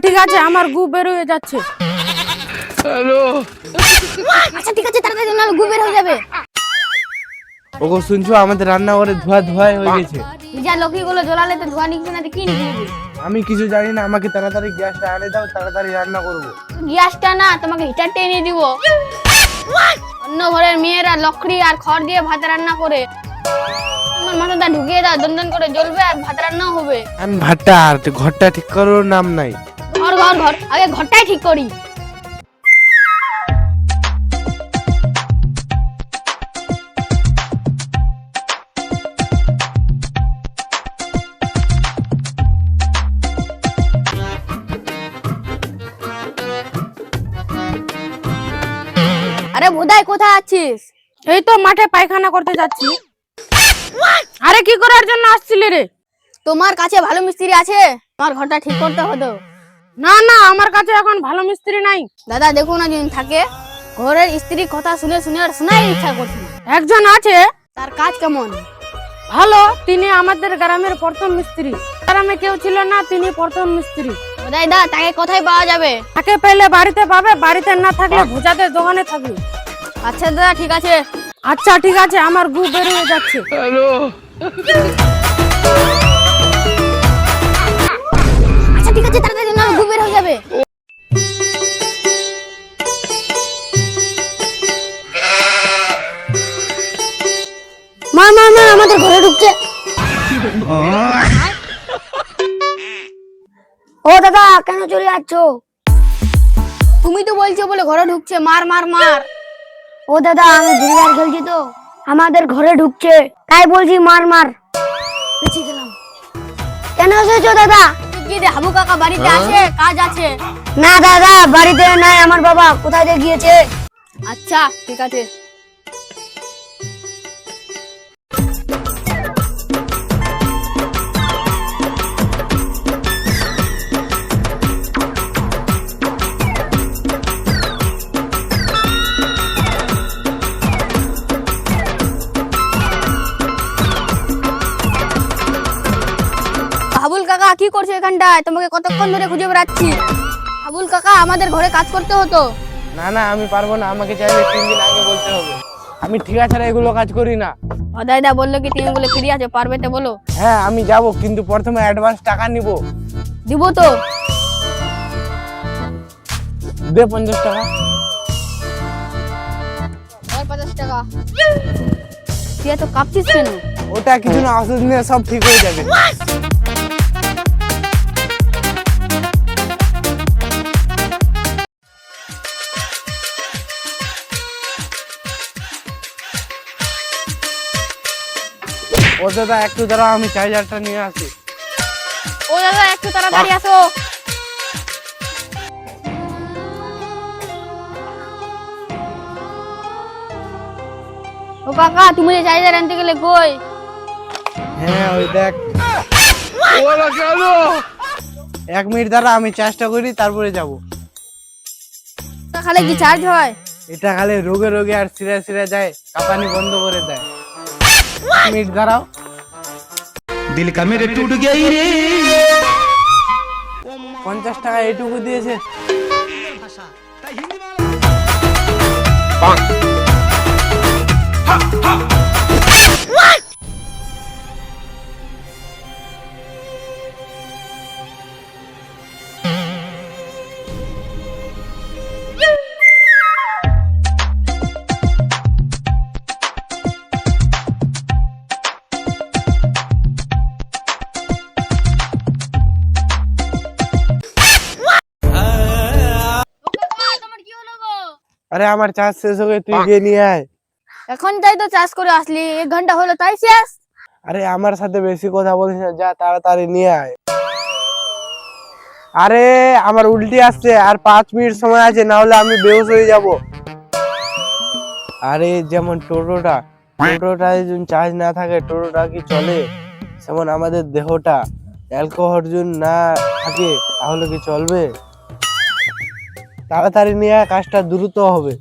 ঠিক আছে, আমার গু বের হয়ে যাচ্ছে। হ্যালো। আচ্ছা ঠিক আছে, তাড়াতাড়ি নাহলে গু বের হয়ে যাবে। ওগো শুনছো, আমাদের রান্নাঘরে ধোয়া ধোয়া হয়ে গেছে। যা লক্ষ্মীগুলো জ্বলালে তো ধোয়া নিচ্ছে না, তো কি নিবি? আমি কিছু জানি না, আমাকে তাড়াতাড়ি গ্যাসটা আনে দাও, তাড়াতাড়ি রান্না করবো। গ্যাসটা না, তোমাকে হিটারটা এনে দিব। অন্য ঘরের মেয়েরা লকড়ি আর খড় দিয়ে ভাত রান্না করে, তোমার মাথাটা ঢুকিয়ে দাও, দন করে জ্বলবে আর ভাত রান্নাও হবে। আমি ভাতটা আর ঘরটা ঠিক করার নাম নাই। ঘর ঘর ঘর, আগে ঘরটাই ঠিক করি। আরে ভোদাই, কোথায় আছিস? এই তো মাঠে পায়খানা করতে যাচ্ছি। আরে কি করার জন্য আসছিলি রে? তোমার কাছে ভালো মিস্ত্রি আছে? আমার ঘরটা ঠিক করতে হতো। না না, আমার কাছে এখন ভালো মিস্ত্রি নাই। দাদা দেখো না, যদি থাকে। ঘরের স্ত্রীর কথা শুনে শুনে আর শোনাই ইচ্ছা করছে। একজন আছে, তার কাজ কেমন? ভালো। তিনি আমাদের গ্রামের প্রথম মিস্ত্রি। গ্রামে কেউ ছিল না, তিনি প্রথম মিস্ত্রি। ভোদাই দা, তাকে কোথায় পাওয়া যাবে? তাকে পেলে বাড়িতে পাবে, বাড়িতে না থাকলে ভোজাদের দোকানে থাকবে। আচ্ছা দাদা, ঠিক আছে। আচ্ছা ঠিক আছে, আমার গু বের হয়ে যাচ্ছে। হ্যালো। আচ্ছা ঠিক আছে, তাড়াতাড়ি না গু বের হয়ে যাবে। মা মা মা, আমাদের ঘরে ঢুকছে। ও দাদা, কেন চলে যাচ্ছ? তুমি তো বলছো বলে ঘরে ঢুকছে, মার মার মার। ও দাদা, আমি বিড়িয়ার খেলছি তো, আমাদের ঘরে ঢুকছে, তাই বলছি মার মার। পিছিয়ে গেলাম। কেন এসেছো দাদা? কি রে, হাবু কাকা বাড়িতে আছে? কাজ আছে? না দাদা, বাড়িতে নাই, আমার বাবা কোথায় দিয়ে গিয়েছে। আচ্ছা ঠিক আছে। হাবুল কাকা কি করছো এখানটায়? তোমাকে কতক্ষণ ধরে খুঁজে বেড়াচ্ছি। হাবুল কাকা, আমাদের ঘরে কাজ করতে হতো। না না, আমি পারবো না, আমাকে চাইলে 3 দিন আগে বলতে হবে। আমি ঠিকা ছাড়া এগুলো কাজ করি না। দাদা বললো কি তুমি বলে ফ্রি আছো, পারবে তো বলো। হ্যাঁ আমি যাব, কিন্তু প্রথমে অ্যাডভান্স টাকা নিব। দিব তো। দে 50 টাকা। 50 টাকা। তুই এত কাঁপছিস কেন? ওটা কিছু না, ওষুধ নিয়ে সব ঠিক হয়ে যাবে। ও দাদা একটু দাঁড়াও, আমি চার্জারটা নিয়ে আসি। ও দাদা, একটু তাড়াতাড়ি আসো। ও কাকা, তুমি যে চার্জার আনতে গেলে কই? হ্যাঁ ওই দেখ। 1 মিনিট দাঁড়া, আমি চার্জটা করি, তারপরে যাব। খালে কি চার্জ হয়? এটা খালি রোগে রোগে আর সিরা সিরা যায়, কাঁপানি বন্ধ করে দেয়। 1 মিনিট দাঁড়াও। दिल का मेरे टूट गई रे। 50 টাকা এইটুকু দিয়েছে। আরে আমার চার্জ শেষ হয়ে, তুই গিয়ে নিয়ে আয়। এখন তাই তো চার্জ করে আসলি, 1 ঘন্টা হলো তাই শেষ। আরে আমার সাথে বেশি কথা বলিস না, যা তাড়াতাড়ি নিয়ে আয়। আরে আমার উল্টি আসছে, আর 5 মিনিট সময় আছে, না হলে আমি বেহুশ হয়ে যাব। আরে যেমন টোটোটায় যদি চার্জ না থাকে, টোটোটা কি চলে? যেমন আমাদের দেহটা অ্যালকোহল যদি না থাকে, তাহলে কি চলবে? তাড়াতাড়ি নিয়ে আয়, কাজটা দ্রুত হবে।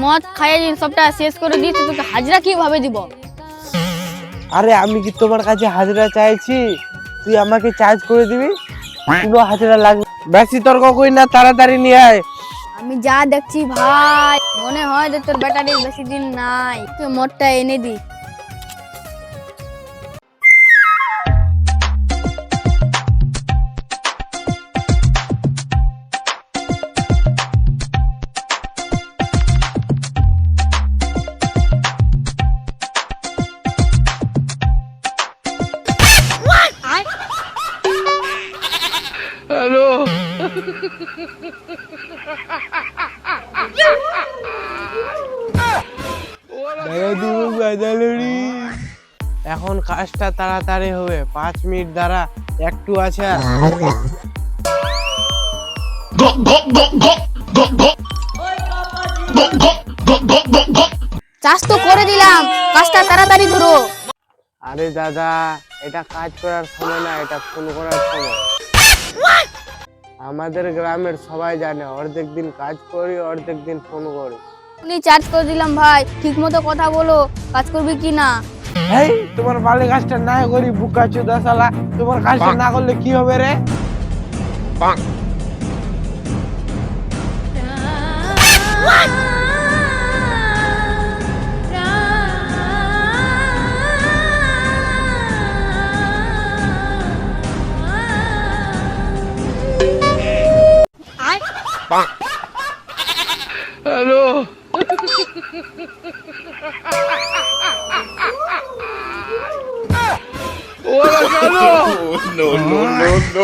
মদ খাইয়ে দিন সবটা শেষ করে দিয়েছে, তোকে হাজরা কিভাবে দিব? আরে আমি কি তোমার কাছে হাজিরা চাইছি? তুই আমাকে চার্জ করে দিবি, কোনো হাজিরা লাগবে। বেশি তর্ক কই না, তাড়াতাড়ি নিয়ে আয়। আমি যা দেখছি ভাই, মনে হয় যে তোর ব্যাটারির বেশি দিন নাই, তুই মোটটা এনে দি। এখন কাজটা তাড়াতাড়ি হবে, 5 মিনিট দ্বারা একটু আছে। চাষ তো করে দিলাম, কাজটা তাড়াতাড়ি ধরো। আরে দাদা, এটা কাজ করার সময় না, এটা ফোন করার সময়। আমাদের গ্রামের সবাই জানে অর্ধেক দিন কাজ করি, অর্ধেক দিন ফোন করি। উনি চার্জ করে দিলাম ভাই, ঠিক মতো কথা বলো, কাজ করবি কি না। এই তোমার বালে কাজটা না করি বুকা চোদা শালা, তোমার কাজটা না করলে কি হবে রে? No, no, no, no.